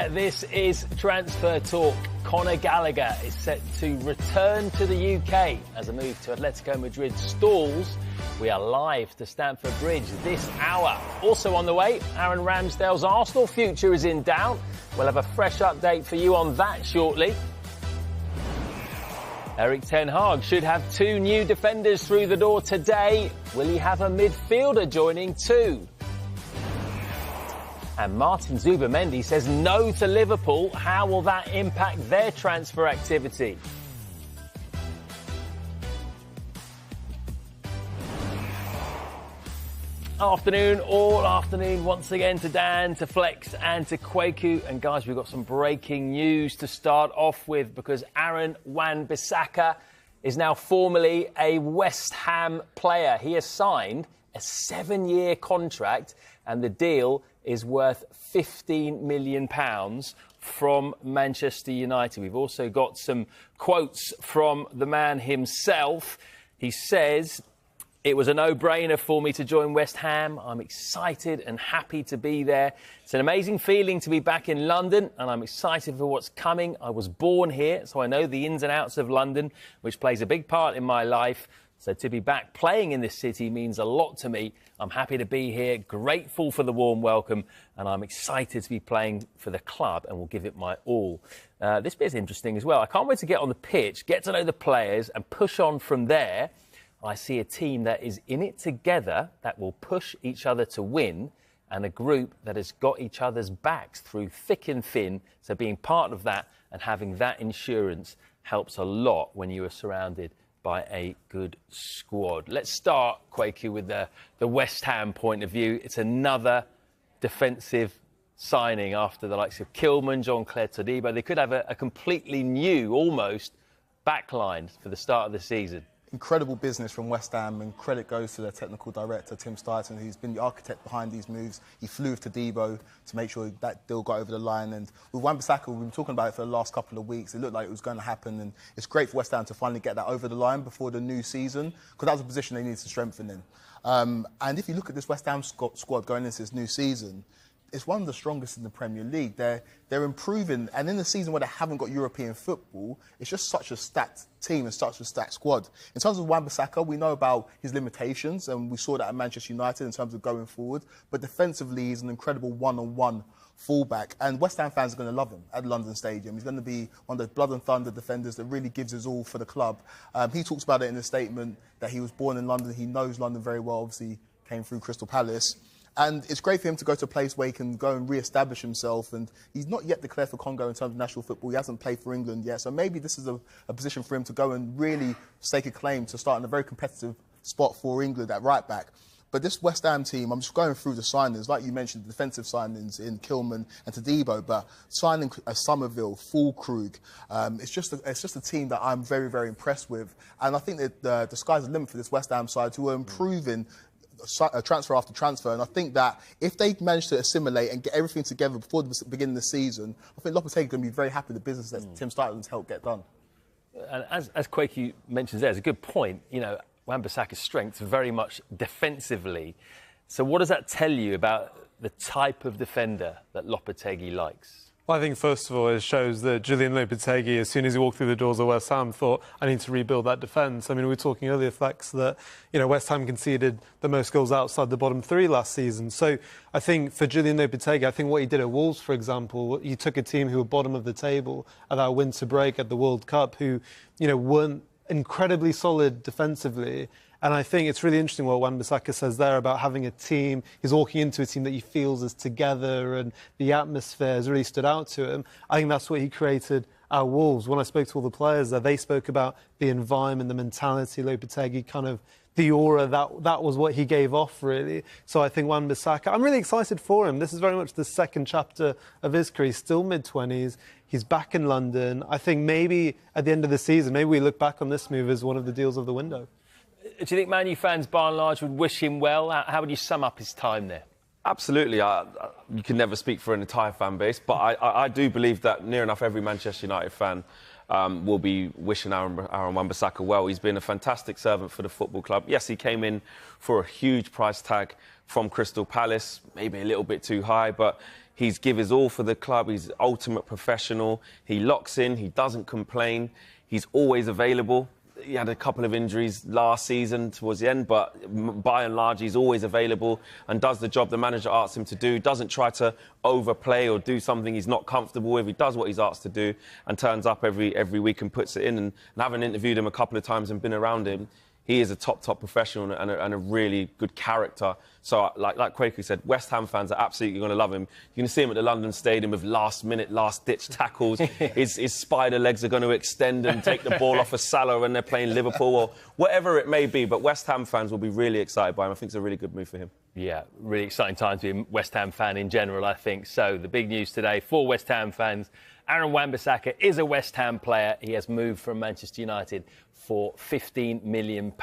This is Transfer Talk. Conor Gallagher is set to return to the UK as a move to Atletico Madrid stalls. We are live to Stamford Bridge this hour. Also on the way, Aaron Ramsdale's Arsenal future is in doubt. We'll have a fresh update for you on that shortly. Erik ten Hag should have 2 new defenders through the door today. Will he have a midfielder joining too? And Martin Zubimendi says no to Liverpool. How will that impact their transfer activity? Afternoon, all afternoon, once again to Dan, to Flex and to Kwaku. And guys, we've got some breaking news to start off with because Aaron Wan-Bissaka is now formally a West Ham player. He has signed a 7-year contract and the deal is worth £15 million from Manchester United. We've also got some quotes from the man himself. He says, "It was a no-brainer for me to join West Ham. I'm excited and happy to be there. It's an amazing feeling to be back in London and I'm excited for what's coming. I was born here, so I know the ins and outs of London, which plays a big part in my life. So to be back playing in this city means a lot to me. I'm happy to be here, grateful for the warm welcome, and I'm excited to be playing for the club and will give it my all." This bit's interesting as well. I can't wait to get on the pitch, get to know the players and push on from there. I see a team that is in it together, that will push each other to win, and a group that has got each other's backs through thick and thin. So being part of that and having that insurance helps a lot when you are surrounded by a good squad. Let's start, Kwaku, with the West Ham point of view. It's another defensive signing after the likes of Kilman, Jean-Claire Todibo. They could have a completely new, almost, backline for the start of the season. Incredible business from West Ham, and credit goes to their technical director, Tim Stuyton, who's been the architect behind these moves. He flew with Todibo to make sure that deal got over the line. And with Wan-Bissaka, we've been talking about it for the last couple of weeks. It looked like it was going to happen, and it's great for West Ham to finally get that over the line before the new season, because that was a position they needed to strengthen in. And if you look at this West Ham squad going into this new season, it's one of the strongest in the Premier League. They're improving, and in the season where they haven't got European football, it's just such a stacked team and such a stacked squad. In terms of Wan-Bissaka, we know about his limitations, and we saw that at Manchester United in terms of going forward. But defensively, he's an incredible one-on-one fullback, and West Ham fans are going to love him at London Stadium. He's going to be one of those blood and thunder defenders that really gives his all for the club. He talks about it in a statement that he was born in London. He knows London very well. Obviously, came through Crystal Palace. And it's great for him to go to a place where he can go and re-establish himself. And he's not yet declared for Congo in terms of national football. He hasn't played for England yet. So maybe this is a position for him to go and really stake a claim to start in a very competitive spot for England at right back. But this West Ham team, I'm just going through the signings. Like you mentioned, the defensive signings in Kilman and Todibo, but signing a Somerville, Füllkrug, it's just a team that I'm very, very impressed with. And I think that the sky's the limit for this West Ham side, who are improving transfer after transfer, and I think that if they manage to assimilate and get everything together before the beginning of the season, I think Lopetegui is going to be very happy with the business that Tim Stuyton's helped get done. And as Kwaku mentions there, it's a good point. You know, Wan-Bissaka's strengths very much defensively. So what does that tell you about the type of defender that Lopetegui likes? Well, I think, first of all, it shows that Julian Lopetegui, as soon as he walked through the doors of West Ham, thought, I need to rebuild that defence. I mean, we were talking earlier, Flex, that, West Ham conceded the most goals outside the bottom 3 last season. So I think for Julian Lopetegui, I think what he did at Wolves, for example, he took a team who were bottom of the table at that winter break at the World Cup, who, weren't incredibly solid defensively. And I think it's really interesting what Wan-Bissaka says there about having a team. He's walking into a team that he feels is together, and the atmosphere has really stood out to him. I think that's what he created at Wolves. When I spoke to all the players there, they spoke about the environment, the mentality, Lopetegui, kind of the aura. That was what he gave off, really. So I think Wan-Bissaka, I'm really excited for him. This is very much the second chapter of his career. He's still mid-20s. He's back in London. I think maybe at the end of the season, maybe we look back on this move as one of the deals of the window. Do you think Man U fans, by and large, would wish him well? How would you sum up his time there? Absolutely. You can never speak for an entire fan base, but I do believe that near enough every Manchester United fan will be wishing Aaron Wan-Bissaka well. He's been a fantastic servant for the football club. Yes, he came in for a huge price tag from Crystal Palace, maybe a little bit too high, but He's give his all for the club. He's ultimate professional. He locks in. He doesn't complain. He's always available. He had a couple of injuries last season towards the end, but by and large, he's always available and does the job the manager asks him to do. Doesn't try to overplay or do something he's not comfortable with. He does what he's asked to do and turns up every week and puts it in. And having interviewed him a couple of times and been around him, he is a top professional and a really good character. So, like Kwaku said, West Ham fans are absolutely going to love him. You're going to see him at the London Stadium with last-minute, last-ditch tackles. his spider legs are going to extend and take the ball off of Salah when they're playing Liverpool or whatever it may be. But West Ham fans will be really excited by him. I think it's a really good move for him. Yeah, really exciting time to be a West Ham fan in general, I think. So, the big news today for West Ham fans, Aaron Wan-Bissaka is a West Ham player. He has moved from Manchester United for £15 million.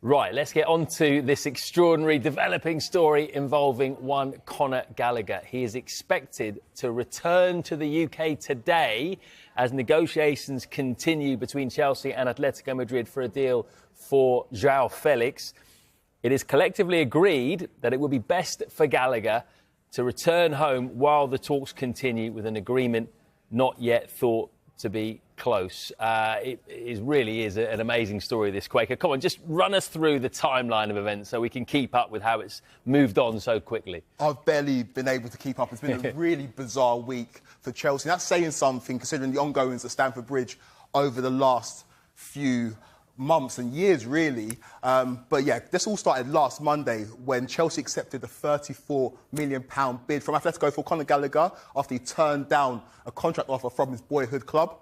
Right, let's get on to this extraordinary developing story involving one Conor Gallagher. He is expected to return to the UK today as negotiations continue between Chelsea and Atletico Madrid for a deal for João Felix. It is collectively agreed that it would be best for Gallagher to return home while the talks continue, with an agreement not yet thought to be close. It really is an amazing story, this, Quaker. Come on, just run us through the timeline of events so we can keep up with how it's moved on so quickly. I've barely been able to keep up. It's been a really bizarre week for Chelsea. That's saying something, considering the ongoings at Stamford Bridge over the last few months and years, really. But yeah, this all started last Monday when Chelsea accepted a £34 million bid from Atletico for Conor Gallagher after he turned down a contract offer from his boyhood club.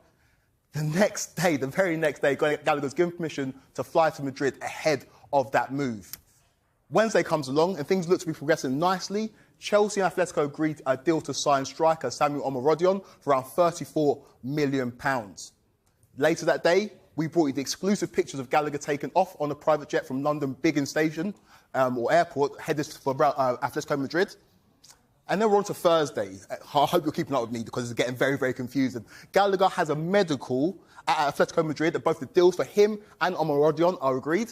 The next day, the very next day, Gallagher's given permission to fly to Madrid ahead of that move. Wednesday comes along and things look to be progressing nicely. Chelsea and Atletico agreed a deal to sign striker Samuel Omorodion for around £34 million. Later that day, we brought you the exclusive pictures of Gallagher taken off on a private jet from London Biggin Station or airport, headed for Atletico Madrid. And then we're on to Thursday. I hope you're keeping up with me because it's getting very, very confusing. Gallagher has a medical at Atletico Madrid, and both the deals for him and Omorodion are agreed.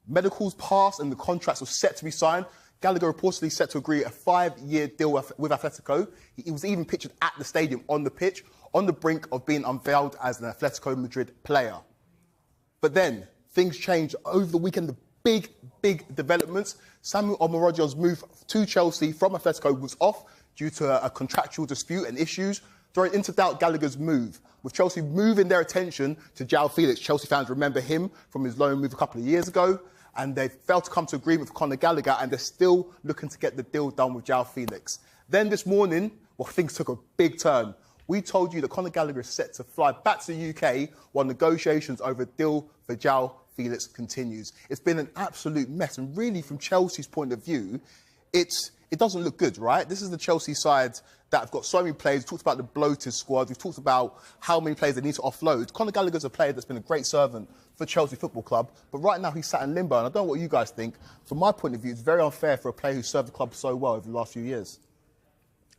Medicals passed and the contracts were set to be signed. Gallagher reportedly set to agree a 5-year deal with Atletico. He was even pictured at the stadium on the pitch, on the brink of being unveiled as an Atletico Madrid player. But then things changed over the weekend. The big developments. Samuel Omorodion's move to Chelsea from Atletico was off due to a contractual dispute and issues, throwing into doubt Gallagher's move, with Chelsea moving their attention to João Felix. Chelsea fans remember him from his loan move a couple of years ago, and they failed to come to agreement with Conor Gallagher, and they're still looking to get the deal done with João Felix. Then this morning, well, things took a big turn. We told you that Conor Gallagher is set to fly back to the UK while negotiations over a deal for João Felix continues. It's been an absolute mess, and really, from Chelsea's point of view, it doesn't look good, right? This is the Chelsea side that have got so many players. We've talked about the bloated squad. We've talked about how many players they need to offload. Conor Gallagher's a player that's been a great servant for Chelsea Football Club, but right now he's sat in limbo, and I don't know what you guys think. From my point of view, it's very unfair for a player who served the club so well over the last few years.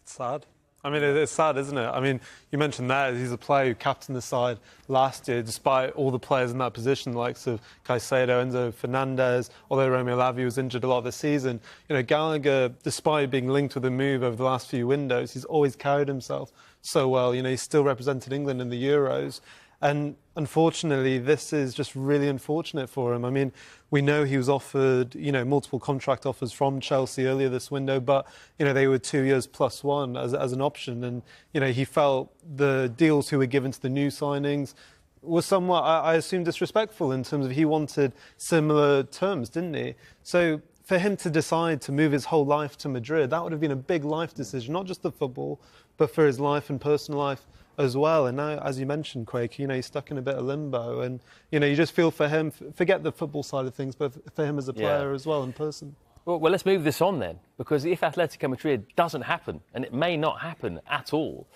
It's sad. I mean, it's sad, isn't it? I mean, you mentioned that he's a player who captained the side last year, despite all the players in that position, the likes of Caicedo, Enzo Fernandez, although Romeo Lavia was injured a lot of the season. You know, Gallagher, despite being linked with a move over the last few windows, he's always carried himself so well. You know, he's still represented England in the Euros. And unfortunately, this is just really unfortunate for him. I mean, we know he was offered, you know, multiple contract offers from Chelsea earlier this window, but, you know, they were 2 years plus one as an option. And, you know, he felt the deals who were given to the new signings were somewhat, I assume, disrespectful in terms of he wanted similar terms, didn't he? So for him to decide to move his whole life to Madrid, that would have been a big life decision, not just the football, but for his life and personal life as well. And now, as you mentioned, Quake, you know, he's stuck in a bit of limbo, and, you know, you just feel for him, forget the football side of things, but for him as a player as well in person. Well, let's move this on then, because if Atletico Madrid doesn't happen, and it may not happen at all,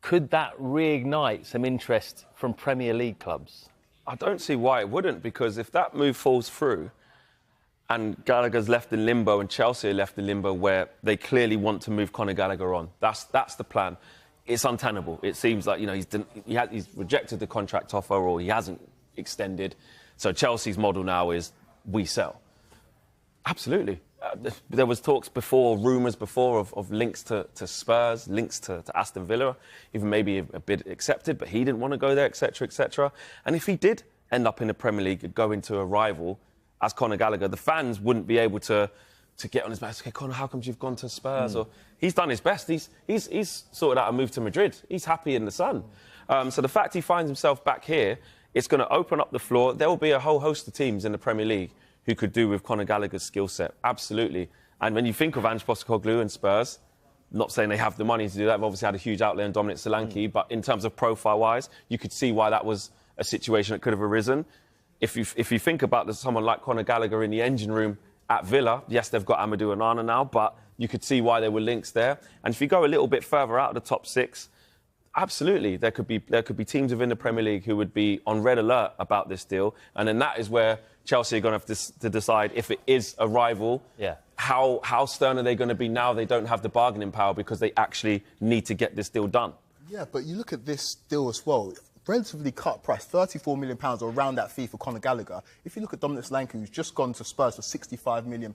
could that reignite some interest from Premier League clubs? I don't see why it wouldn't, because if that move falls through and Gallagher's left in limbo and Chelsea are left in limbo where they clearly want to move Conor Gallagher on, that's the plan. It's untenable. It seems like, you know, he's rejected the contract offer, or he hasn't extended. So Chelsea's model now is we sell. Absolutely. There was talks before, rumours before of links to Spurs, links to Aston Villa, even maybe a bid accepted, but he didn't want to go there, etc., etc. And if he did end up in the Premier League and go into a rival as Conor Gallagher, the fans wouldn't be able to get on his back. Okay, Conor, how come you've gone to Spurs? Or he's done his best. He's sorted out a move to Madrid. He's happy in the sun. So the fact he finds himself back here, it's going to open up the floor. There will be a whole host of teams in the Premier League who could do with Conor Gallagher's skill set. Absolutely. And when you think of Ange Postecoglou and Spurs, not saying they have the money to do that, they've obviously had a huge outlay on Dominic Solanke, but in terms of profile-wise, you could see why that was a situation that could have arisen. If you think about someone like Conor Gallagher in the engine room at Villa, yes, they've got Amadou Onana now, but you could see why there were links there. And if you go a little bit further out of the top six, absolutely, there could be teams within the Premier League who would be on red alert about this deal, and then that is where Chelsea are going to have to decide if it is a rival. Yeah. How stern are they going to be now they don't have the bargaining power because they actually need to get this deal done? Yeah, but you look at this deal as well. Relatively cut price, £34 million or around that fee for Conor Gallagher. If you look at Dominic Solanke, who's just gone to Spurs for £65 million,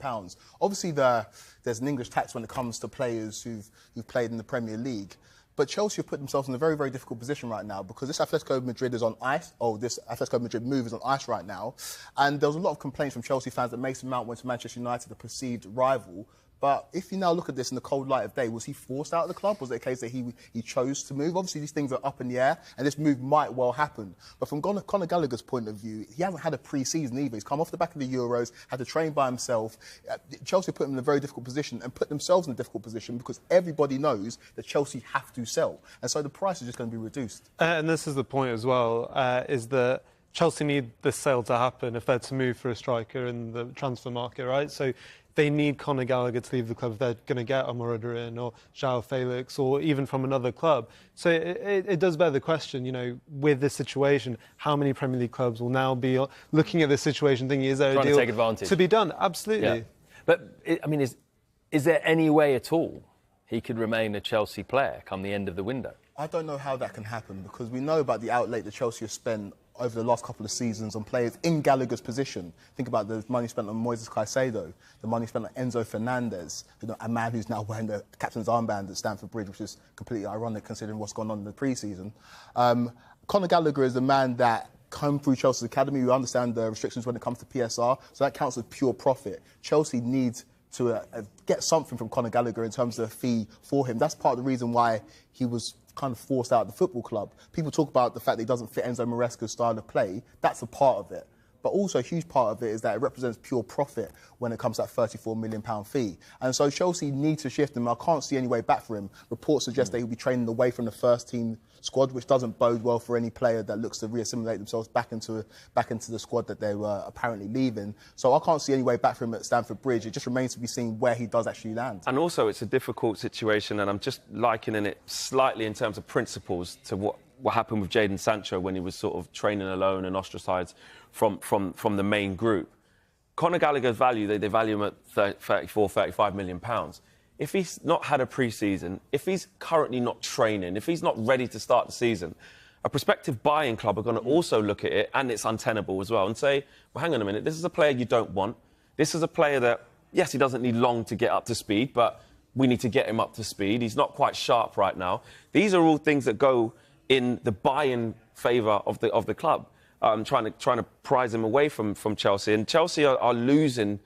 obviously there's an English tax when it comes to players who've played in the Premier League. But Chelsea have put themselves in a very, very difficult position right now because this Atletico Madrid is on ice. This Atletico Madrid move is on ice right now. And there was a lot of complaints from Chelsea fans that Mason Mount went to Manchester United, a perceived rival. But if you now look at this in the cold light of day, was he forced out of the club? Was it a case that he chose to move? Obviously, these things are up in the air, and this move might well happen. But from Conor Gallagher's point of view, he hasn't had a pre-season either. He's come off the back of the Euros, had to train by himself. Chelsea put him in a very difficult position and put themselves in a difficult position because everybody knows that Chelsea have to sell. And so the price is just going to be reduced. And this is the point as well, is that Chelsea need this sale to happen if they're to move for a striker in the transfer market, right? So they need Conor Gallagher to leave the club if they're going to get Amorim in or João Felix or even from another club. So it does bear the question, you know, with this situation, how many Premier League clubs will now be looking at this situation thinking, is there a deal to take advantage to be done? Absolutely. Yeah. But, I mean, is there any way at all he could remain a Chelsea player come the end of the window? I don't know how that can happen because we know about the outlay that Chelsea have spent over the last couple of seasons on players in Gallagher's position. Think about the money spent on Moises Caicedo, the money spent on Enzo Fernandez, a man who's now wearing the captain's armband at Stamford Bridge, which is completely ironic considering what's gone on in the pre-season. Conor Gallagher is the man that come through Chelsea's academy. We understand the restrictions when it comes to PSR, so that counts as pure profit. Chelsea needs to get something from Conor Gallagher in terms of a fee for him. That's part of the reason why he was kind of forced out of the football club. People talk about the fact that he doesn't fit Enzo Maresca's style of play. That's a part of it. But also a huge part of it is that it represents pure profit when it comes to that £34 million fee. And so Chelsea need to shift him. I can't see any way back for him. Reports suggest that he'll be training away from the first team squad, which doesn't bode well for any player that looks to reassimilate themselves back into the squad that they were apparently leaving. So I can't see any way back for him at Stamford Bridge. It just remains to be seen where he does actually land. And also, it's a difficult situation, and I'm just likening it slightly in terms of principles to what happened with Jadon Sancho when he was sort of training alone and ostracised from the main group. Conor Gallagher's value, they value him at 34, 35 million pounds. If he's not had a pre-season, if he's currently not training, if he's not ready to start the season, a prospective buying club are going to also look at it, and it's untenable as well, and say, well, hang on a minute, this is a player you don't want. This is a player that, yes, he doesn't need long to get up to speed, but we need to get him up to speed. He's not quite sharp right now. These are all things that go in the buy-in favour of the club, trying to prize him away from Chelsea. And Chelsea are losing,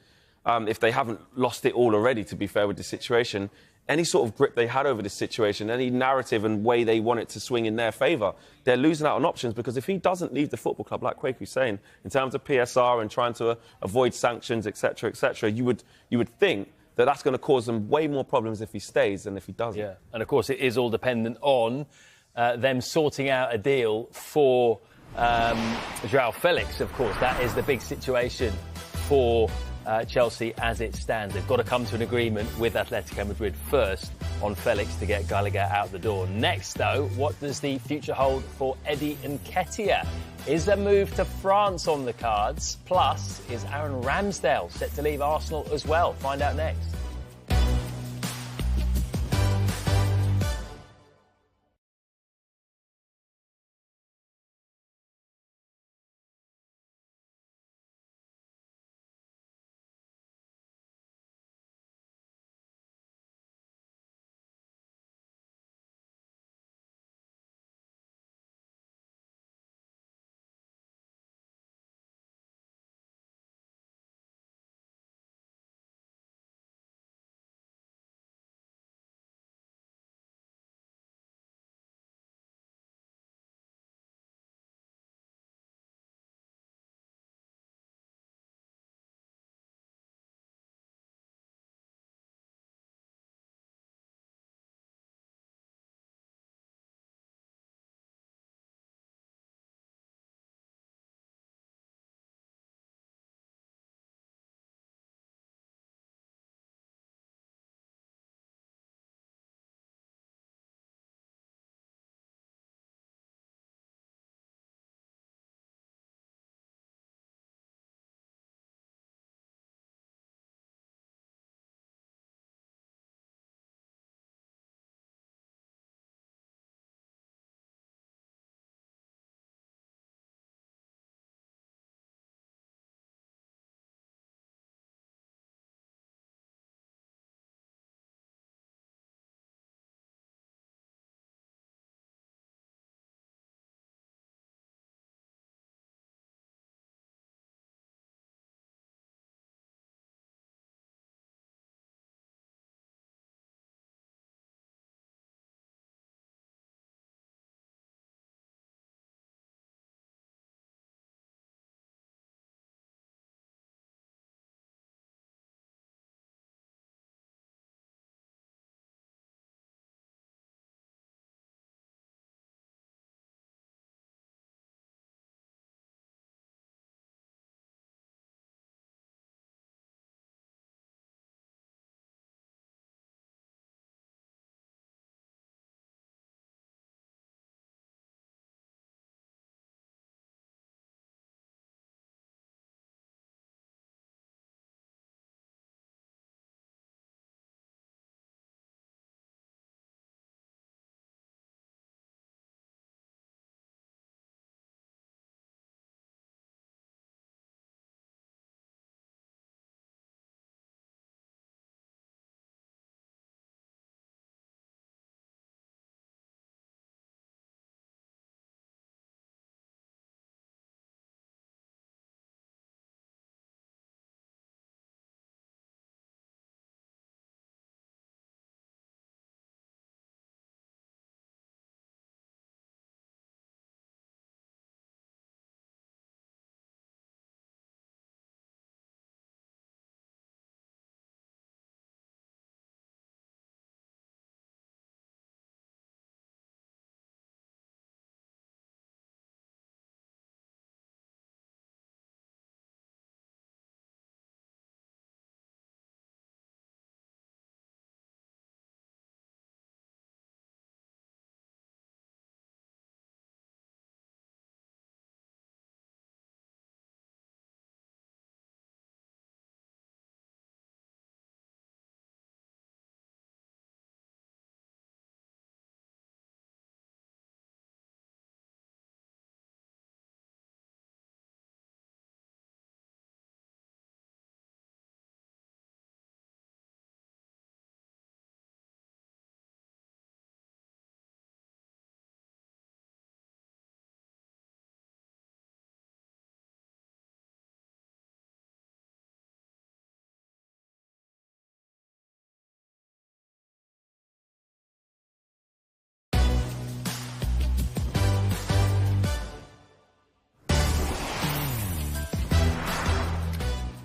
if they haven't lost it all already, to be fair, with the situation, any sort of grip they had over this situation, any narrative and way they want it to swing in their favour, they're losing out on options, because if he doesn't leave the football club, like Quakey's saying, in terms of PSR and trying to avoid sanctions, etc., you would think that that's going to cause them way more problems if he stays than if he doesn't. Yeah, and of course it is all dependent on them sorting out a deal for João Felix, of course. That is the big situation for Chelsea as it stands. They've got to come to an agreement with Atletico Madrid first on Felix to get Gallagher out the door. Next, though, what does the future hold for Eddie Nketiah? Is a move to France on the cards? Plus, is Aaron Ramsdale set to leave Arsenal as well? Find out next.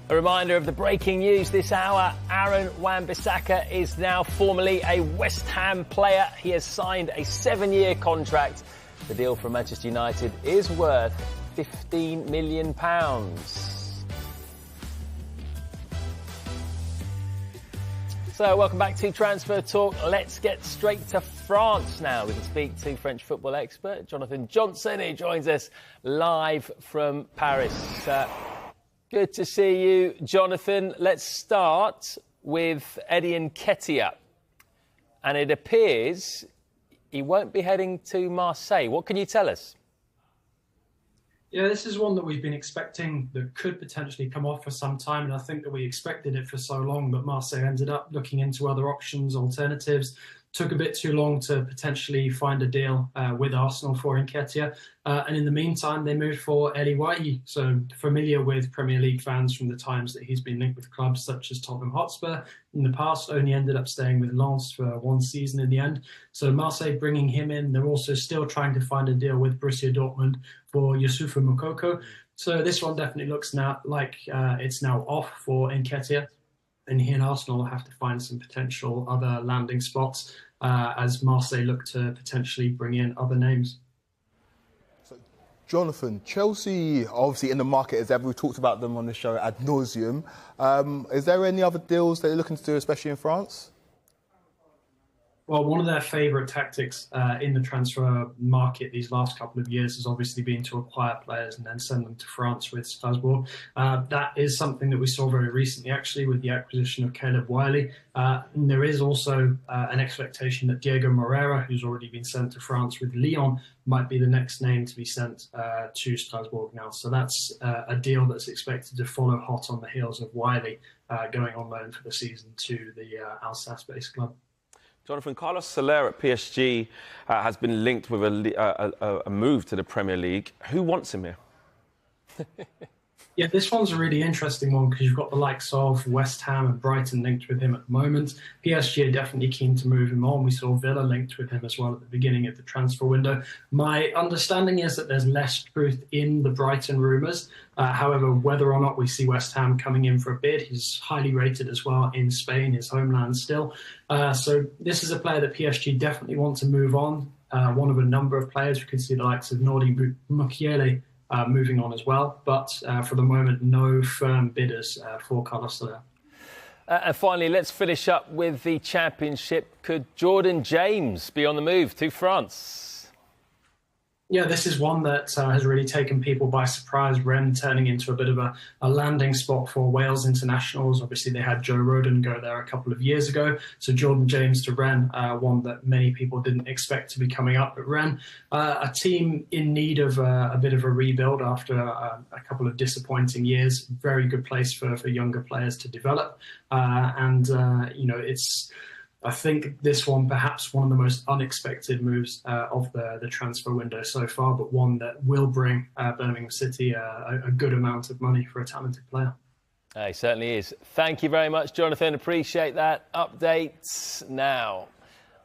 A reminder of the breaking news this hour. Aaron Wan-Bissaka is now formally a West Ham player. He has signed a 7-year contract. The deal from Manchester United is worth £15 million. So welcome back to Transfer Talk. Let's get straight to France now. We can speak to French football expert Jonathan Johnson, who joins us live from Paris. Good to see you, Jonathan. Let's start with Eddie Nketiah. And it appears he won't be heading to Marseille. What can you tell us? Yeah, this is one that we've been expecting that could potentially come off for some time. And I think that we expected it for so long that Marseille ended up looking into other options, alternatives. Took a bit too long to potentially find a deal with Arsenal for Nketiah. And in the meantime, they moved for Eli Wahi. So familiar with Premier League fans from the times that he's been linked with clubs such as Tottenham Hotspur. In the past, only ended up staying with Lens for one season in the end. So Marseille bringing him in. They're also still trying to find a deal with Borussia Dortmund for Youssoufa Moukoko. So this one definitely looks now like it's now off for Nketiah. And he and Arsenal will have to find some potential other landing spots as Marseille look to potentially bring in other names. So, Jonathan, Chelsea obviously in the market as ever. We talked about them on the show ad nauseum. Is there any other deals that you're looking to do, especially in France? Well, one of their favourite tactics in the transfer market these last couple of years has obviously been to acquire players and then send them to France with Strasbourg. That is something that we saw very recently, actually, with the acquisition of Caleb Wiley. And there is also an expectation that Diego Moreira, who's already been sent to France with Lyon, might be the next name to be sent to Strasbourg now. So that's a deal that's expected to follow hot on the heels of Wiley going on loan for the season to the Alsace-based club. Jonathan, Carlos Soler at PSG has been linked with a move to the Premier League. Who wants him here? Yeah, this one's a really interesting one because you've got the likes of West Ham and Brighton linked with him at the moment. PSG are definitely keen to move him on. We saw Villa linked with him as well at the beginning of the transfer window. My understanding is that there's less truth in the Brighton rumours. However, whether or not we see West Ham coming in for a bid, he's highly rated as well in Spain, his homeland still. So this is a player that PSG definitely want to move on. One of a number of players. We can see the likes of Nordi Mukiele moving on as well. But for the moment, no firm bidders for Carlos Soler. And finally, let's finish up with the Championship. Could Jordan James be on the move to France? Yeah, this is one that has really taken people by surprise. Rennes turning into a bit of a landing spot for Wales internationals. Obviously, they had Joe Rodon go there a couple of years ago. So Jordan James to Rennes, one that many people didn't expect to be coming up at Rennes. A team in need of a bit of a rebuild after a couple of disappointing years. Very good place for younger players to develop. I think this one, perhaps one of the most unexpected moves of the transfer window so far, but one that will bring Birmingham City a good amount of money for a talented player. He certainly is. Thank you very much, Jonathan. Appreciate that update. Now,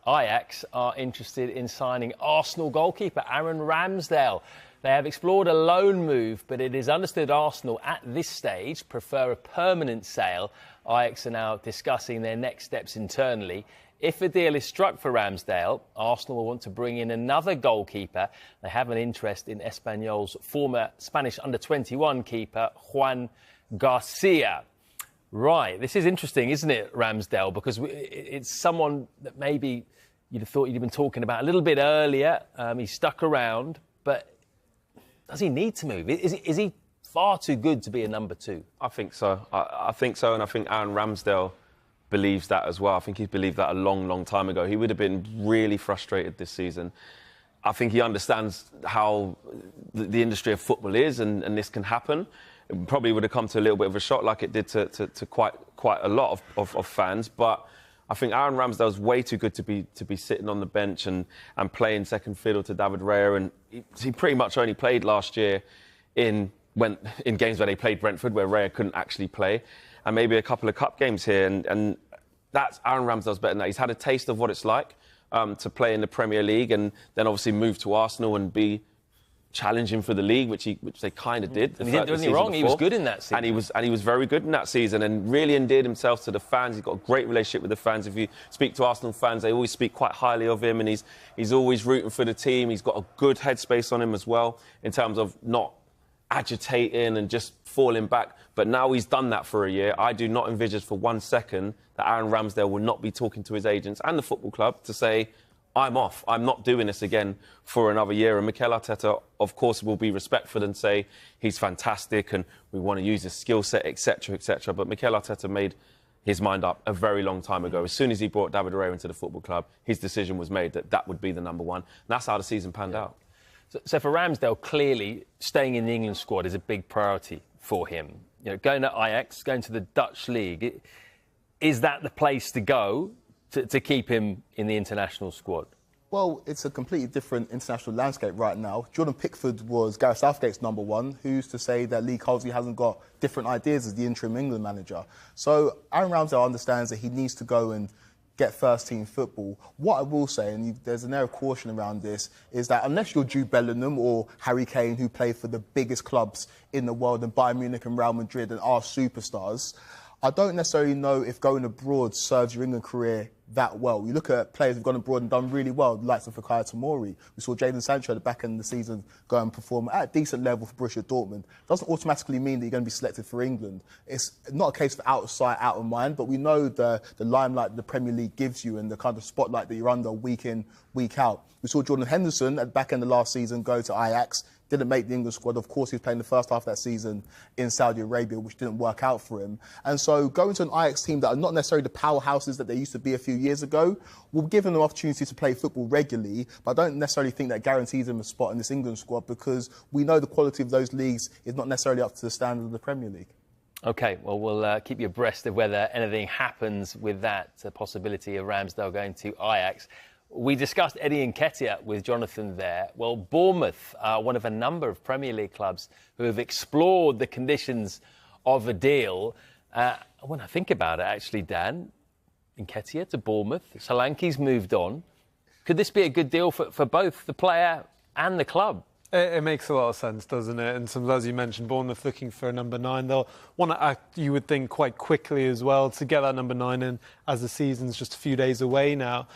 Ajax are interested in signing Arsenal goalkeeper Aaron Ramsdale. They have explored a loan move, but it is understood Arsenal at this stage prefer a permanent sale. Ajax are now discussing their next steps internally. If a deal is struck for Ramsdale, Arsenal will want to bring in another goalkeeper. They have an interest in Espanyol's former Spanish under-21 keeper, Juan Garcia. Right, this is interesting, isn't it, Ramsdale? Because it's someone that maybe you'd have thought you'd have been talking about a little bit earlier. He's stuck around, but does he need to move? Is he far too good to be a number two? I think so. I think so, and I think Aaron Ramsdale believes that as well. I think he believed that a long, long time ago. He would have been really frustrated this season. I think he understands how the industry of football is, and this can happen. It probably would have come to a little bit of a shock, like it did to quite a lot of fans. But I think Aaron Ramsdale's way too good to be sitting on the bench and playing second fiddle to David Raya. And he pretty much only played last year in games where they played Brentford, where Raya couldn't actually play, and maybe a couple of cup games here. And that's Aaron Ramsdale's better than that. He's had a taste of what it's like to play in the Premier League and then obviously move to Arsenal and be challenging for the league, which they kind of did. And he didn't do anything wrong. He was good in that season. And he was very good in that season and really endeared himself to the fans. He's got a great relationship with the fans. If you speak to Arsenal fans, they always speak quite highly of him, and he's always rooting for the team. He's got a good headspace on him as well in terms of not agitating and just falling back. But now he's done that for a year. I do not envisage for 1 second that Aaron Ramsdale will not be talking to his agents and the football club to say, I'm off. I'm not doing this again for another year. And Mikel Arteta, of course, will be respectful and say he's fantastic and we want to use his skill set, etc., etc. But Mikel Arteta made his mind up a very long time ago. As soon as he brought David Raya into the football club, his decision was made that that would be the number one. And that's how the season panned out. So for Ramsdale, clearly staying in the England squad is a big priority for him. You know, going to Ajax, going to the Dutch league, is that the place to go to keep him in the international squad? Well, it's a completely different international landscape right now. Jordan Pickford was Gareth Southgate's number one. Who's to say that Lee Carsley hasn't got different ideas as the interim England manager? So Aaron Ramsdale understands that he needs to go and get first-team football. What I will say, and there's an air of caution around this, is that unless you're Jude Bellingham or Harry Kane, who play for the biggest clubs in the world, and Bayern Munich and Real Madrid and are superstars, I don't necessarily know if going abroad serves your England career that well. You look at players who've gone abroad and done really well, the likes of Fikayo Tomori. We saw Jadon Sancho at the back end of the season go and perform at a decent level for Borussia Dortmund. Doesn't automatically mean that you're going to be selected for England. It's not a case of out of sight, out of mind, but we know the limelight the Premier League gives you and the kind of spotlight that you're under week in, week out. We saw Jordan Henderson at the back end of last season go to Ajax. Didn't make the England squad. Of course, he was playing the first half of that season in Saudi Arabia, which didn't work out for him. And so going to an Ajax team that are not necessarily the powerhouses that they used to be a few years ago will give him the opportunity to play football regularly, but I don't necessarily think that guarantees him a spot in this England squad because we know the quality of those leagues is not necessarily up to the standard of the Premier League. OK, well, we'll keep you abreast of whether anything happens with that possibility of Ramsdale going to Ajax. We discussed Eddie Nketiah with Jonathan there. Well, Bournemouth are one of a number of Premier League clubs who have explored the conditions of a deal. When I think about it, actually, Dan, Nketiah to Bournemouth, Solanke's moved on. Could this be a good deal for both the player and the club? It makes a lot of sense, doesn't it? And some, as you mentioned, Bournemouth looking for a number 9. They'll want to act, you would think, quite quickly as well to get that number 9 in as the season's just a few days away now.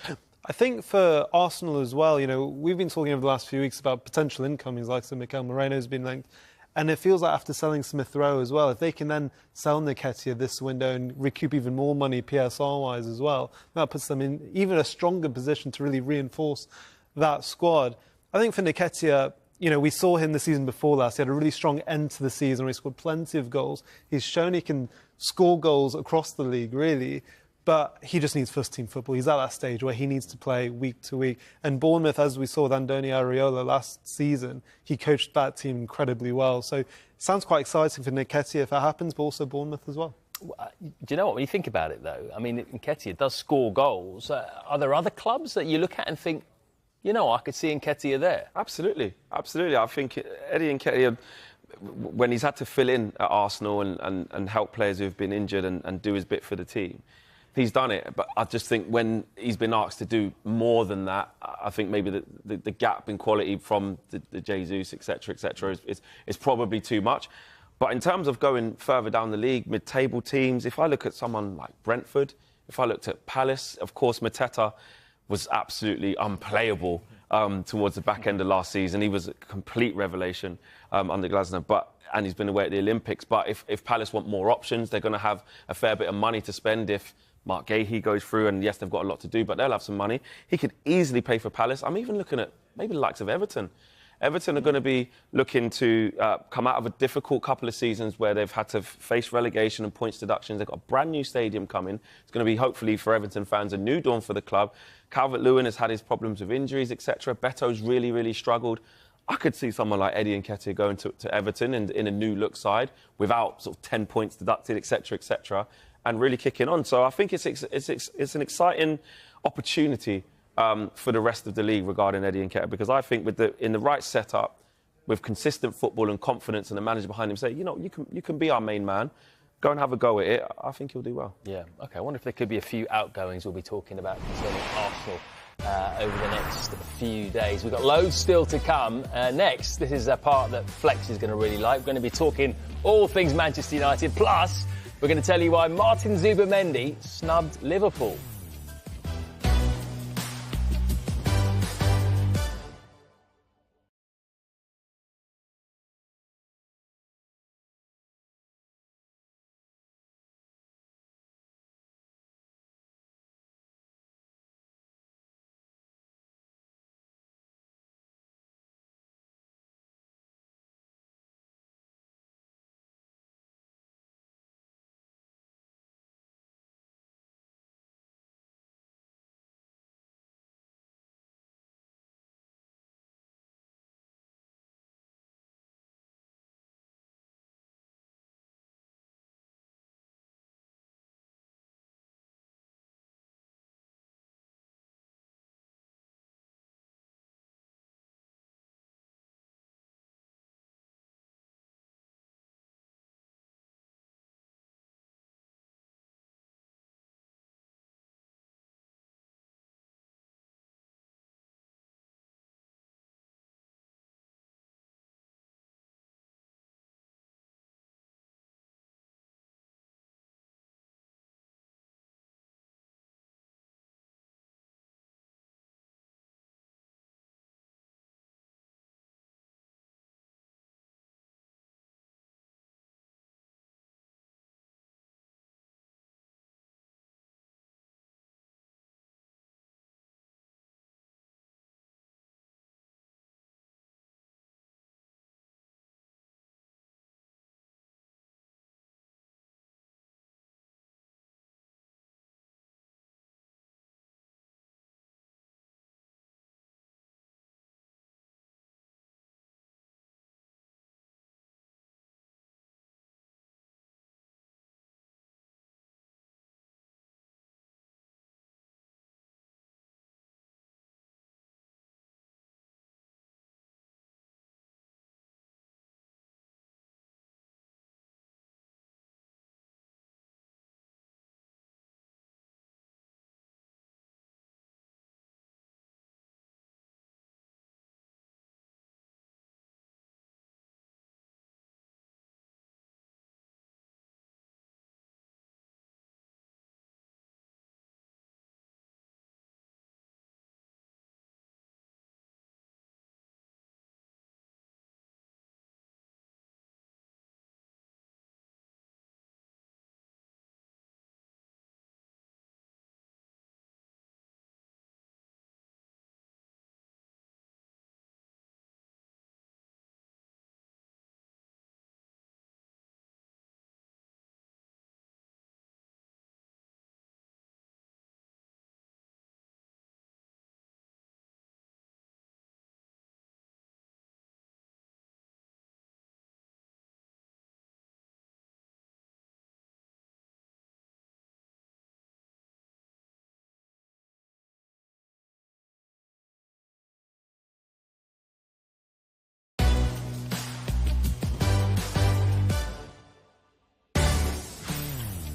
I think for Arsenal as well, you know, we've been talking over the last few weeks about potential incomings, like Mikel Moreno's been linked. And it feels like after selling Smith Rowe as well, if they can then sell Nketiah this window and recoup even more money PSR-wise as well, that puts them in even a stronger position to really reinforce that squad. I think for Nketiah, you know, we saw him the season before last. He had a really strong end to the season where he scored plenty of goals. He's shown he can score goals across the league, really. But he just needs first-team football. He's at that stage where he needs to play week to week. And Bournemouth, as we saw with Andoni Areola last season, he coached that team incredibly well. So it sounds quite exciting for Nketiah if that happens, but also Bournemouth as well. Do you know what? When you think about it, though, I mean, Nketiah does score goals. Are there other clubs that you look at and think, you know, I could see Nketiah there? Absolutely. Absolutely. I think Eddie Nketiah, when he's had to fill in at Arsenal and help players who've been injured and do his bit for the team, he's done it, but I just think when he's been asked to do more than that, I think maybe the gap in quality from the Jesus, etc., is probably too much. But in terms of going further down the league, mid-table teams, if I look at someone like Brentford, if I looked at Palace, of course, Mateta was absolutely unplayable towards the back end of last season. He was a complete revelation under Glasner, and he's been away at the Olympics. But if Palace want more options, they're going to have a fair bit of money to spend if Mark Gahey goes through, and yes, they've got a lot to do, but they'll have some money. He could easily play for Palace. I'm even looking at maybe the likes of Everton. Everton are going to be looking to come out of a difficult couple of seasons where they've had to face relegation and points deductions. They've got a brand new stadium coming. It's going to be, hopefully, for Everton fans, a new dawn for the club. Calvert-Lewin has had his problems with injuries, etc. Beto's really, really struggled. I could see someone like Eddie Nketiah going to Everton in a new look side without sort of 10 points deducted, etc., and really kicking on. So I think it's an exciting opportunity for the rest of the league regarding Eddie Nketiah, because I think in the right setup, with consistent football and confidence and a manager behind him say, you know, you can be our main man, go and have a go at it, I think he'll do well. Yeah, OK. I wonder if there could be a few outgoings we'll be talking about concerning Arsenal over the next few days. We've got loads still to come. Next, this is a part that Flex is going to really like. We're going to be talking all things Manchester United. Plus, we're going to tell you why Martin Zubimendi snubbed Liverpool.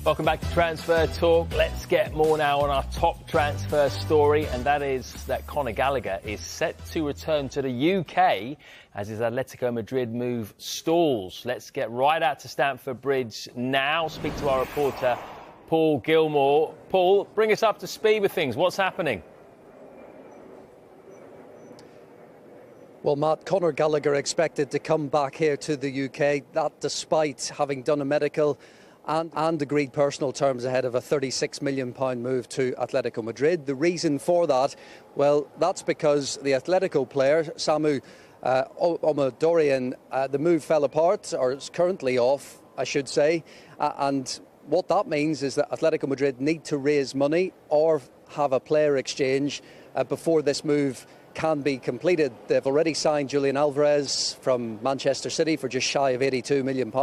Welcome back to Transfer Talk. Let's get more now on our top transfer story, and that is that Conor Gallagher is set to return to the UK as his Atletico Madrid move stalls. Let's get right out to Stamford Bridge now. Speak to our reporter, Paul Gilmore. Paul, bring us up to speed with things. What's happening? Well, Matt, Conor Gallagher expected to come back here to the UK, that despite having done a medical and agreed personal terms ahead of a £36 million move to Atletico Madrid. The reason for that, well, that's because the Atletico player, Samu Oumoudourian, the move fell apart, or is currently off, I should say. And what that means is that Atletico Madrid need to raise money or have a player exchange before this move can be completed. They've already signed Julian Alvarez from Manchester City for just shy of £82 million.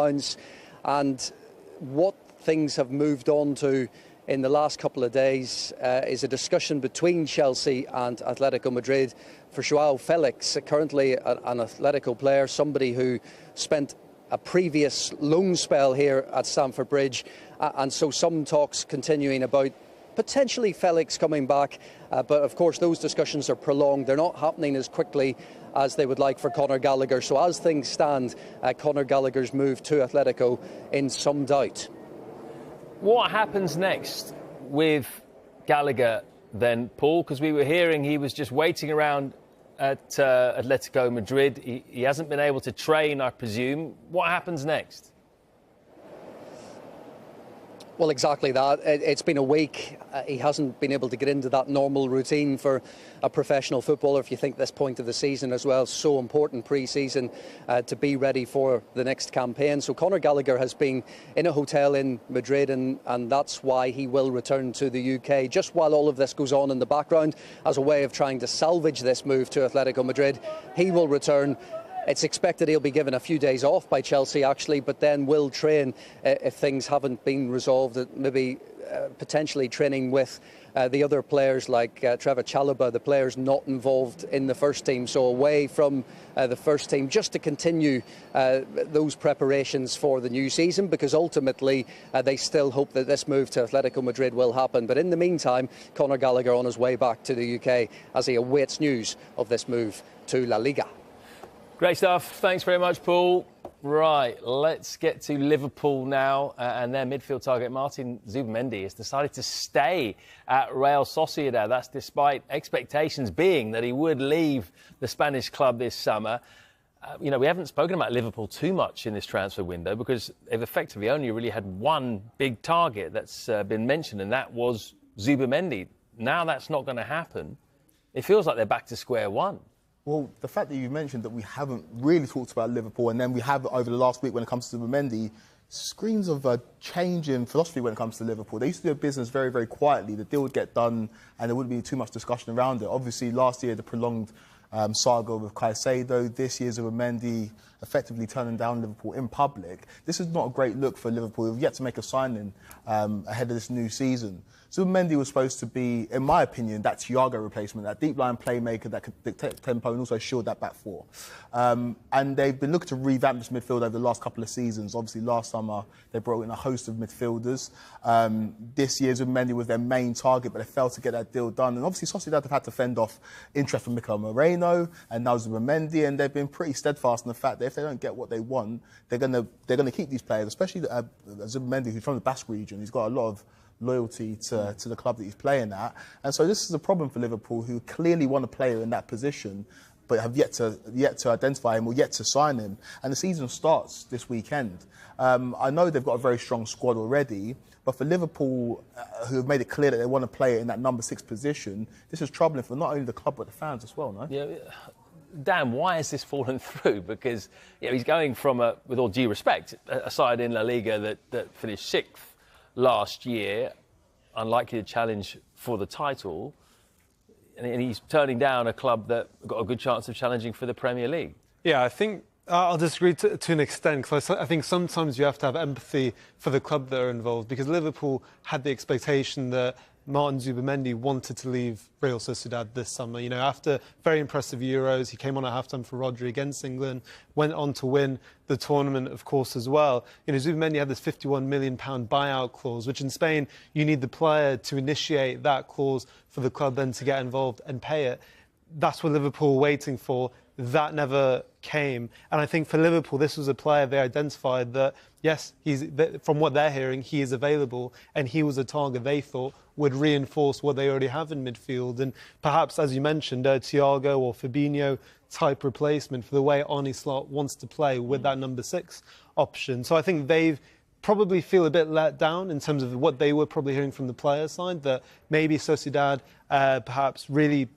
And what things have moved on to in the last couple of days is a discussion between Chelsea and Atletico Madrid for Joao Felix, currently an Atletico player, somebody who spent a previous loan spell here at Stamford Bridge, and so some talks continuing about potentially Felix coming back, but of course those discussions are prolonged. They're not happening as quickly as they would like for Conor Gallagher. So as things stand, Conor Gallagher's move to Atletico in some doubt. What happens next with Gallagher then, Paul? Because we were hearing he was just waiting around at Atletico Madrid. He hasn't been able to train, I presume. What happens next? Well, exactly that. It's been a week. He hasn't been able to get into that normal routine for a professional footballer, if you think this point of the season as well. So important pre-season to be ready for the next campaign. So Conor Gallagher has been in a hotel in Madrid, and that's why he will return to the UK. Just while all of this goes on in the background, as a way of trying to salvage this move to Atletico Madrid, he will return. It's expected he'll be given a few days off by Chelsea, actually, but then will train if things haven't been resolved, maybe potentially training with the other players like Trevor Chalobah, the players not involved in the first team, so away from the first team, just to continue those preparations for the new season, because ultimately they still hope that this move to Atletico Madrid will happen. But in the meantime, Conor Gallagher on his way back to the UK as he awaits news of this move to La Liga. Great stuff. Thanks very much, Paul. Right, let's get to Liverpool now, and their midfield target, Martin Zubimendi, has decided to stay at Real Sociedad. That's despite expectations being that he would leave the Spanish club this summer. We haven't spoken about Liverpool too much in this transfer window because they've effectively only really had one big target that's been mentioned, and that was Zubimendi. Now that's not going to happen. It feels like they're back to square one. Well, the fact that you mentioned that we haven't really talked about Liverpool, and then we have over the last week when it comes to Zubimendi, screams of a change in philosophy when it comes to Liverpool. They used to do business very, very quietly. The deal would get done and there wouldn't be too much discussion around it. Obviously, last year, the prolonged saga with Caicedo. This year, Zubimendi effectively turning down Liverpool in public. This is not a great look for Liverpool. We've yet to make a signing ahead of this new season. Zubimendi was supposed to be, in my opinion, that Thiago replacement, that deep line playmaker that could dictate tempo and also shield that back four. And they've been looking to revamp this midfield over the last couple of seasons. Obviously, last summer, they brought in a host of midfielders. This year, Zubimendi was their main target, but they failed to get that deal done. And obviously, Sociedad have had to fend off interest from Mikel Moreno and now Zubimendi, and they've been pretty steadfast in the fact that if they don't get what they want, they're gonna keep these players, especially Zubimendi, who's from the Basque region. He's got a lot of loyalty to the club that he's playing at. And so this is a problem for Liverpool, who clearly want a player in that position, but have yet to identify him or yet to sign him. And the season starts this weekend. I know they've got a very strong squad already, but for Liverpool, who have made it clear that they want to play in that number 6 position, this is troubling for not only the club but the fans as well, no? Yeah. Dan, why has this fallen through? Because he's going from, with all due respect, a side in La Liga that finished 6th last year, unlikely to challenge for the title, and he's turning down a club that got a good chance of challenging for the Premier League. Yeah, I think I'll disagree to an extent, because I think sometimes you have to have empathy for the club that are involved, because Liverpool had the expectation that Martin Zubimendi wanted to leave Real Sociedad this summer. After very impressive Euros, he came on at halftime for Rodri against England, went on to win the tournament, of course, as well. Zubimendi had this £51 million buyout clause, which in Spain, you need the player to initiate that clause for the club then to get involved and pay it. That's what Liverpool were waiting for. That never came. And I think for Liverpool, this was a player they identified that, yes, from what they're hearing, he is available, and he was a target they thought would reinforce what they already have in midfield. And perhaps, as you mentioned, Thiago or Fabinho type replacement for the way Arne Slot wants to play with that number 6 option. So I think they've probably feel a bit let down in terms of what they were probably hearing from the player side, that maybe Sociedad perhaps really,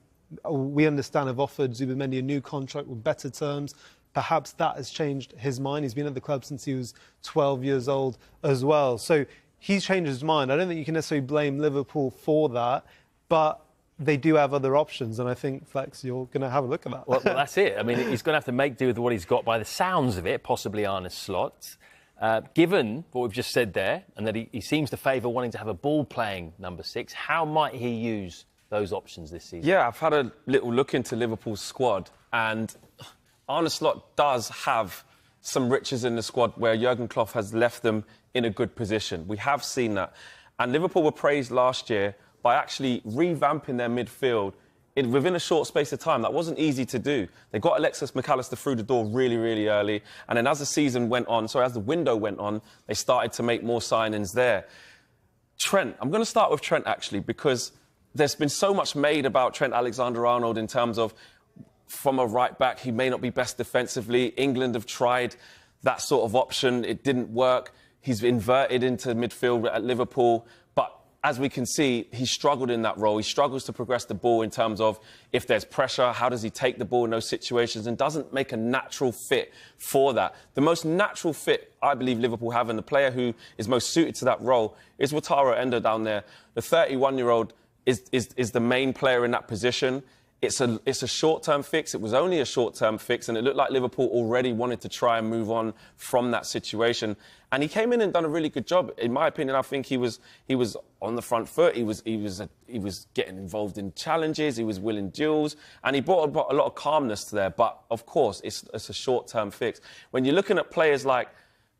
we understand, have offered Zubimendi a new contract with better terms. Perhaps that has changed his mind. He's been at the club since he was 12 years old as well. So he's changed his mind. I don't think you can necessarily blame Liverpool for that, but they do have other options, and I think, Flex, you're going to have a look at that. Well, that's it. I mean, he's going to have to make do with what he's got by the sounds of it, possibly Arne Slot. Given what we've just said there, and that he seems to favour wanting to have a ball-playing number 6, how might he use those options this season? Yeah, I've had a little look into Liverpool's squad, and Arne Slot does have some riches in the squad where Jurgen Klopp has left them in a good position. We have seen that. And Liverpool were praised last year by actually revamping their midfield within a short space of time. That wasn't easy to do. They got Alexis McAllister through the door really, really early. And then as the window went on, they started to make more signings there. Trent, I'm going to start with Trent, actually, because there's been so much made about Trent Alexander-Arnold in terms of, from a right-back, he may not be best defensively. England have tried that sort of option. It didn't work. He's inverted into midfield at Liverpool. But as we can see, he struggled in that role. He struggles to progress the ball in terms of if there's pressure, how does he take the ball in those situations, and doesn't make a natural fit for that. The most natural fit I believe Liverpool have, and the player who is most suited to that role, is Wataru Endo down there. The 31-year-old is the main player in that position. It's a short-term fix. It was only a short-term fix, and it looked like Liverpool already wanted to try and move on from that situation. And he came in and done a really good job. In my opinion, I think he was on the front foot. He was getting involved in challenges. He was winning duels, and he brought a lot of calmness to there. But of course, it's a short-term fix. When you're looking at players like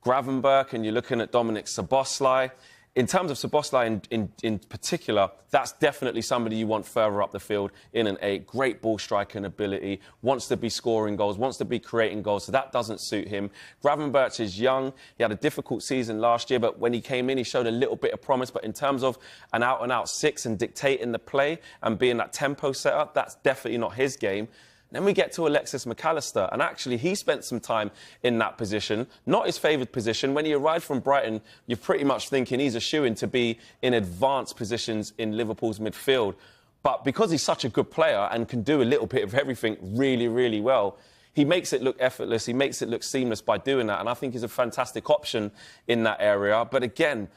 Gravenberch and you're looking at Dominik Szoboszlai, in terms of Szoboszlai in particular, that's definitely somebody you want further up the field in an 8. Great ball striking ability, wants to be scoring goals, wants to be creating goals, so that doesn't suit him. Gravenberch is young. He had a difficult season last year, but when he came in, he showed a little bit of promise. But in terms of an out-and-out 6 and dictating the play and being that tempo setter, that's definitely not his game. Then we get to Alexis McAllister, and actually he spent some time in that position, not his favoured position. When he arrived from Brighton, you're pretty much thinking he's a shoo-in to be in advanced positions in Liverpool's midfield. But because he's such a good player and can do a little bit of everything really, really well, he makes it look effortless, he makes it look seamless by doing that, and I think he's a fantastic option in that area. But again,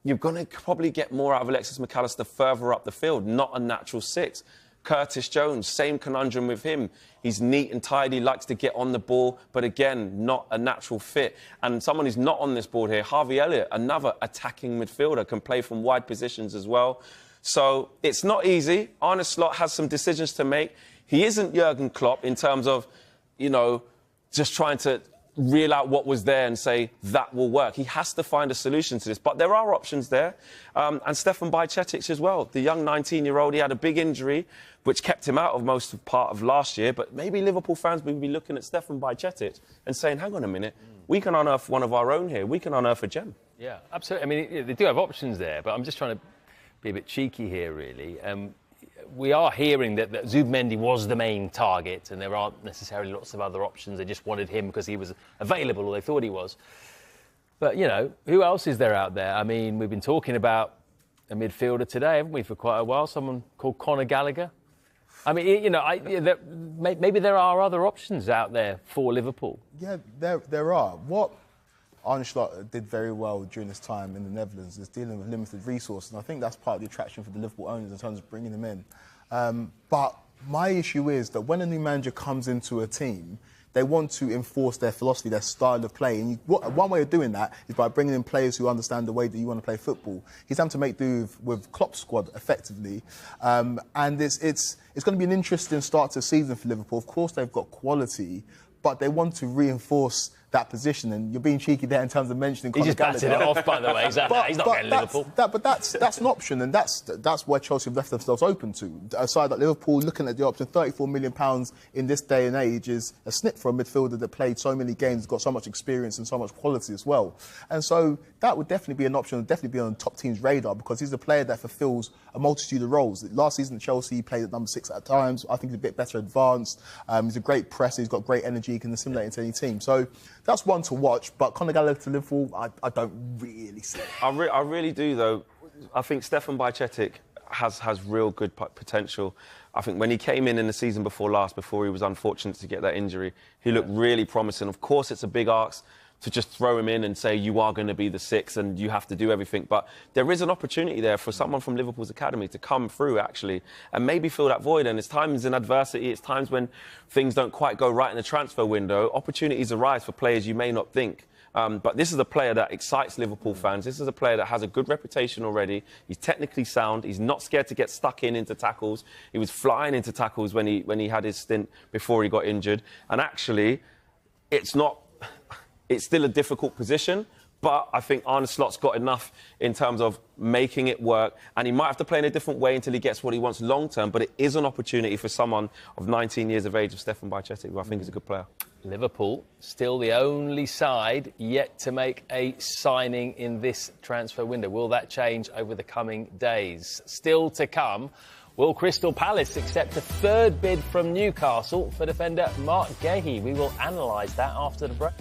you're going to probably get more out of Alexis McAllister further up the field, not a natural 6. Curtis Jones, same conundrum with him. He's neat and tidy, likes to get on the ball, but again, not a natural fit. And someone who's not on this board here, Harvey Elliott, another attacking midfielder, can play from wide positions as well. So it's not easy. Arne Slot has some decisions to make. He isn't Jurgen Klopp in terms of, you know, just trying to reel out what was there and say that will work. He has to find a solution to this. But there are options there. And Stefan Bajcetic as well, the young 19-year-old. He had a big injury, which kept him out of most of part of last year. But maybe Liverpool fans will be looking at Stefan Bajcetic and saying, hang on a minute, we can unearth one of our own here. We can unearth a gem. Yeah, absolutely. I mean, they do have options there, but I'm just trying to be a bit cheeky here, really. We are hearing that Zubimendi was the main target, and there aren't necessarily lots of other options. They just wanted him because he was available, or they thought he was. But, you know, who else is there out there? I mean, we've been talking about a midfielder today, haven't we, for quite a while? Someone called Conor Gallagher. I mean, you know, maybe there are other options out there for Liverpool. Yeah, there are. What Arne Slot did very well during his time in the Netherlands is dealing with limited resources, and I think that's part of the attraction for the Liverpool owners in terms of bringing them in. But my issue is that when a new manager comes into a team, they want to enforce their philosophy, their style of play. And one way of doing that is by bringing in players who understand the way that you want to play football. He's having to make do with Klopp's squad effectively. And it's going to be an interesting start to the season for Liverpool. Of course, they've got quality, but they want to reinforce that position, and you're being cheeky there in terms of mentioning Conor Gallagher. He just batted it off, by the way. He's not getting Liverpool. But that's an option, and that's where Chelsea have left themselves open to. A side like Liverpool, looking at the option, £34 million in this day and age is a snip for a midfielder that played so many games, got so much experience and so much quality as well. And so that would definitely be an option, definitely be on top team's radar, because he's a player that fulfills a multitude of roles. Last season at Chelsea, he played at number 6 at times. I think he's a bit better advanced. He's a great presser. He's got great energy. He can assimilate into any team. So that's one to watch. But Conor Gallagher to Liverpool, I don't really see it. I really do, though. I think Stefan Bajcetic has real good potential. I think when he came in the season before last, before he was unfortunate to get that injury, he looked really promising. Of course, it's a big ask to just throw him in and say you are going to be the 6 and you have to do everything. But there is an opportunity there for someone from Liverpool's academy to come through, actually, and maybe fill that void. And it's times in adversity, it's times when things don't quite go right in the transfer window, opportunities arise for players you may not think. But this is a player that excites Liverpool fans. This is a player that has a good reputation already. He's technically sound. He's not scared to get stuck into tackles. He was flying into tackles when he had his stint before he got injured. And actually, it's still a difficult position, But I think Arne Slot's got enough in terms of making it work, and he might have to play in a different way until he gets what he wants long term, but it is an opportunity for someone of 19 years of age, of Stefan Bajcetic, who I think is a good player. Liverpool, still the only side yet to make a signing in this transfer window. Will that change over the coming days? Still to come, will Crystal Palace accept a third bid from Newcastle for defender Mark Guéhi? We will analyse that after the break.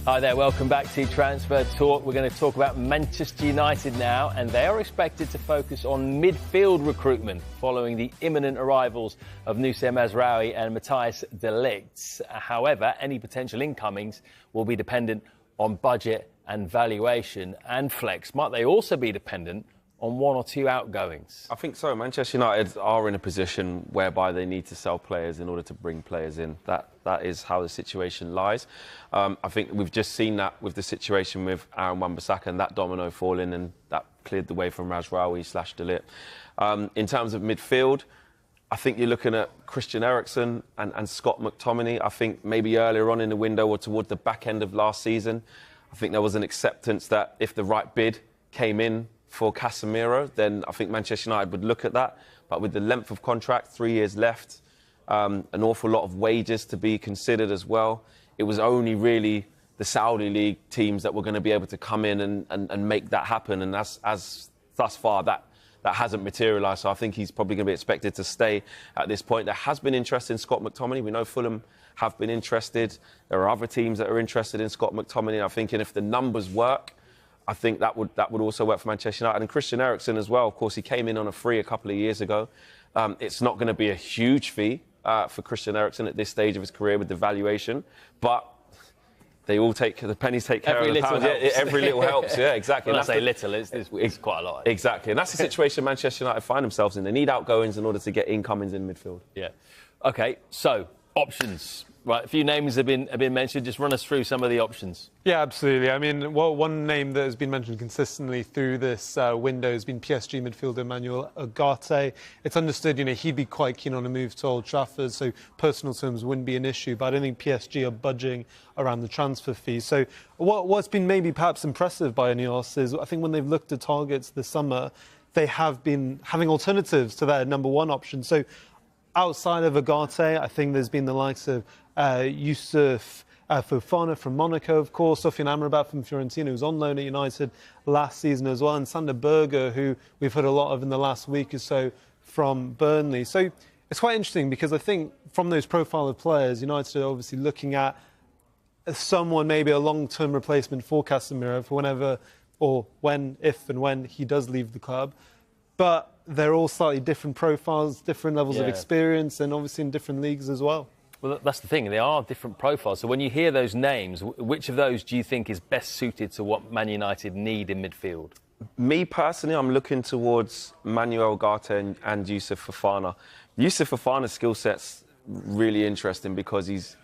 Hi there, welcome back to Transfer Talk. We're going to talk about Manchester United now, and they are expected to focus on midfield recruitment following the imminent arrivals of Noussair Mazraoui and Matthijs de Ligt. However, any potential incomings will be dependent on budget and valuation. And Flex, might they also be dependent on one or two outgoings? I think so. Manchester United are in a position whereby they need to sell players in order to bring players in. That is how the situation lies. I think we've just seen that with the situation with Aaron Wan-Bissaka and that domino falling, and that cleared the way for Mazraoui / de Ligt. In terms of midfield, I think you're looking at Christian Eriksen and Scott McTominay. I think maybe earlier on in the window or toward the back end of last season, I think there was an acceptance that if the right bid came in for Casemiro, then I think Manchester United would look at that. But with the length of contract, 3 years left, an awful lot of wages to be considered as well, it was only really the Saudi League teams that were going to be able to come in and make that happen. And as thus far, that hasn't materialised. So I think he's probably going to be expected to stay at this point. There has been interest in Scott McTominay. We know Fulham have been interested. There are other teams that are interested in Scott McTominay. I'm thinking if the numbers work, I think that would also work for Manchester United. And Christian Eriksen as well. Of course, he came in on a free a couple of years ago. It's not going to be a huge fee for Christian Eriksen at this stage of his career with the valuation, but the pennies take care of the pounds. Yeah, every little helps. Yeah, exactly. When I say little, it's quite a lot. Exactly, and that's the situation Manchester United find themselves in. They need outgoings in order to get incomings in midfield. Yeah. Okay, so options. Right, a few names have been mentioned. Just run us through some of the options. Yeah, absolutely. I mean, one name that has been mentioned consistently through this window has been PSG midfielder Emmanuel Ugarte. It's understood, he'd be quite keen on a move to Old Trafford, so personal terms wouldn't be an issue. But I don't think PSG are budging around the transfer fee. So what's been maybe perhaps impressive by Ineos is I think when they've looked at targets this summer, they have been having alternatives to their number one option. So outside of Ugarte, I think there's been the likes of Youssouf Fofana from Monaco, of course, Sofiane Amrabat from Fiorentina, who's on loan at United last season as well, and Sander Berge, who we've heard a lot of in the last week or so from Burnley. So it's quite interesting because I think from those profile of players, United are obviously looking at someone, maybe a long-term replacement for Casemiro for whenever or if and when he does leave the club. But they're all slightly different profiles, different levels of experience, and obviously in different leagues as well. Well, that's the thing. They are different profiles. So when you hear those names, which of those do you think is best suited to what Man United need in midfield? Me personally, I'm looking towards Manuel Ugarte and Youssouf Fofana. Youssouf Fofana's skill set's really interesting because he's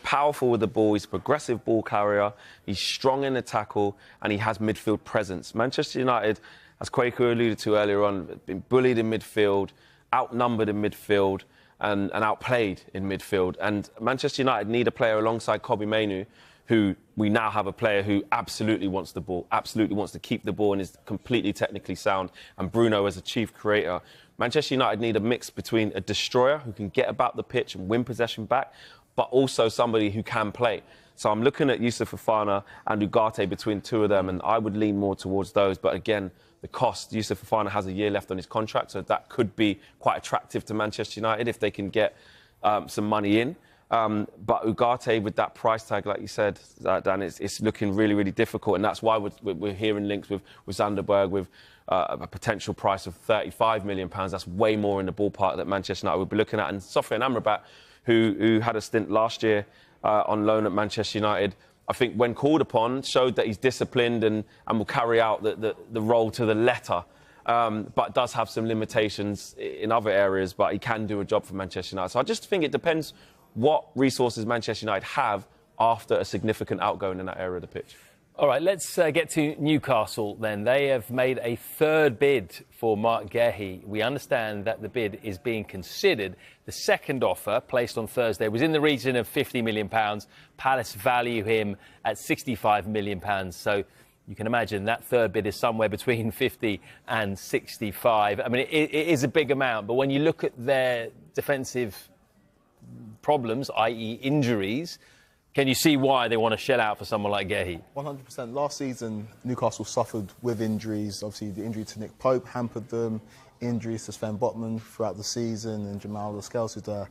powerful with the ball, he's a progressive ball carrier, he's strong in the tackle, and he has midfield presence. Manchester United, as Kwaku alluded to earlier on, been bullied in midfield, outnumbered in midfield, and outplayed in midfield. And Manchester United need a player alongside Kobbie Mainoo, who we now have a player who absolutely wants the ball, absolutely wants to keep the ball and is completely technically sound, and Bruno as a chief creator. Manchester United need a mix between a destroyer who can get about the pitch and win possession back, but also somebody who can play. So I'm looking at Youssouf Fofana and Ugarte between two of them, and I would lean more towards those. But again, the cost, Youssouf Fofana has a year left on his contract, so that could be quite attractive to Manchester United if they can get some money in. But Ugarte, with that price tag, like you said, Dan, it's looking really, really difficult. And that's why we're hearing links with Sander Berge with a potential price of £35 million. That's way more in the ballpark that Manchester United would be looking at. And Sofiane Amrabat, who had a stint last year on loan at Manchester United, I think when called upon, showed that he's disciplined and will carry out the role to the letter. But does have some limitations in other areas, but he can do a job for Manchester United. So I just think it depends what resources Manchester United have after a significant outgoing in that area of the pitch. All right, let's get to Newcastle then. They have made a third bid for Marc Guéhi. We understand that the bid is being considered. The second offer, placed on Thursday, was in the region of £50 million. Palace value him at £65 million. So you can imagine that third bid is somewhere between 50 and 65. I mean, it is a big amount, but when you look at their defensive problems, i.e. injuries, can you see why they want to shell out for someone like Guéhi? 100%. Last season, Newcastle suffered with injuries. Obviously, the injury to Nick Pope hampered them. Injuries to Sven Botman throughout the season, and Jamal Lascelles, who's the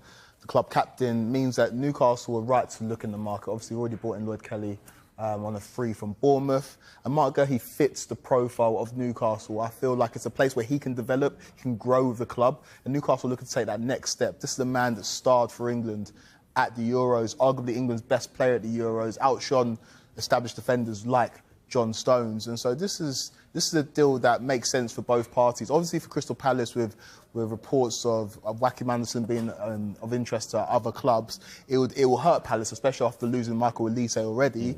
club captain, means that Newcastle were right to look in the market. Obviously, already brought in Lloyd Kelly on a free from Bournemouth. And Marc Guéhi fits the profile of Newcastle. I feel like it's a place where he can develop, he can grow with the club. And Newcastle looking to take that next step. This is a man that starred for England at the Euros, arguably England's best player at the Euros, outshone established defenders like John Stones. And so this is a deal that makes sense for both parties. Obviously for Crystal Palace, with reports of Joachim Andersen being of interest to other clubs, it will hurt Palace, especially after losing Michael Olise already.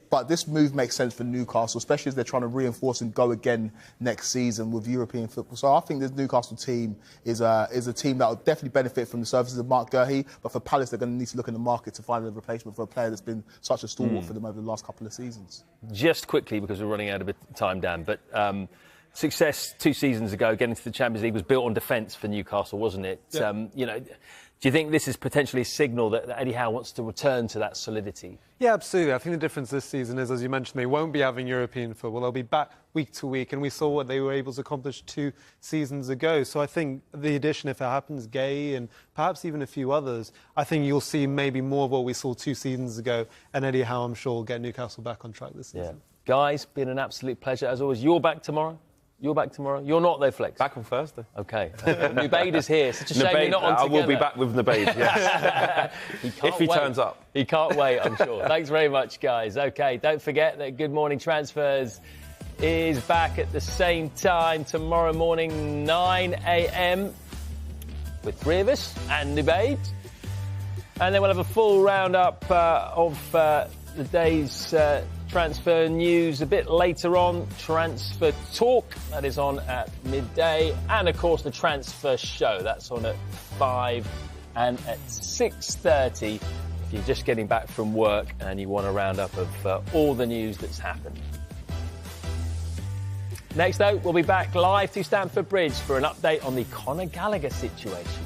But this move makes sense for Newcastle, especially as they're trying to reinforce and go again next season with European football. So I think this Newcastle team is a team that will definitely benefit from the services of Marc Guéhi. But for Palace, they're going to need to look in the market to find a replacement for a player that's been such a stalwart for them over the last couple of seasons. Just quickly, because we're running out of time, Dan, but success 2 seasons ago, getting to the Champions League, was built on defence for Newcastle, wasn't it? Yeah. Do you think this is potentially a signal that Eddie Howe wants to return to that solidity? Yeah, absolutely. I think the difference this season is, as you mentioned, they won't be having European football. They'll be back week to week, and we saw what they were able to accomplish 2 seasons ago. So I think the addition, if it happens, Gay and perhaps even a few others, I think you'll see maybe more of what we saw 2 seasons ago, and Eddie Howe, I'm sure, will get Newcastle back on track this season. Yeah. Guys, been an absolute pleasure as always. You're back tomorrow? You're back tomorrow? You're not, though, Flex? Back on Thursday. OK. Nubaid is here. Such a shame you're not on together. I will be back with Nubaid, yes. If he turns up. He can't wait, I'm sure. Thanks very much, guys. OK, don't forget that Good Morning Transfers is back at the same time tomorrow morning, 9 a.m, with 3 of us and Nubaid. And then we'll have a full roundup of the day's transfer news a bit later on. Transfer Talk, that is on at midday. And, of course, the Transfer Show. That's on at 5 and at 6:30 if you're just getting back from work and you want a roundup of all the news that's happened. Next, though, we'll be back live to Stamford Bridge for an update on the Conor Gallagher situation.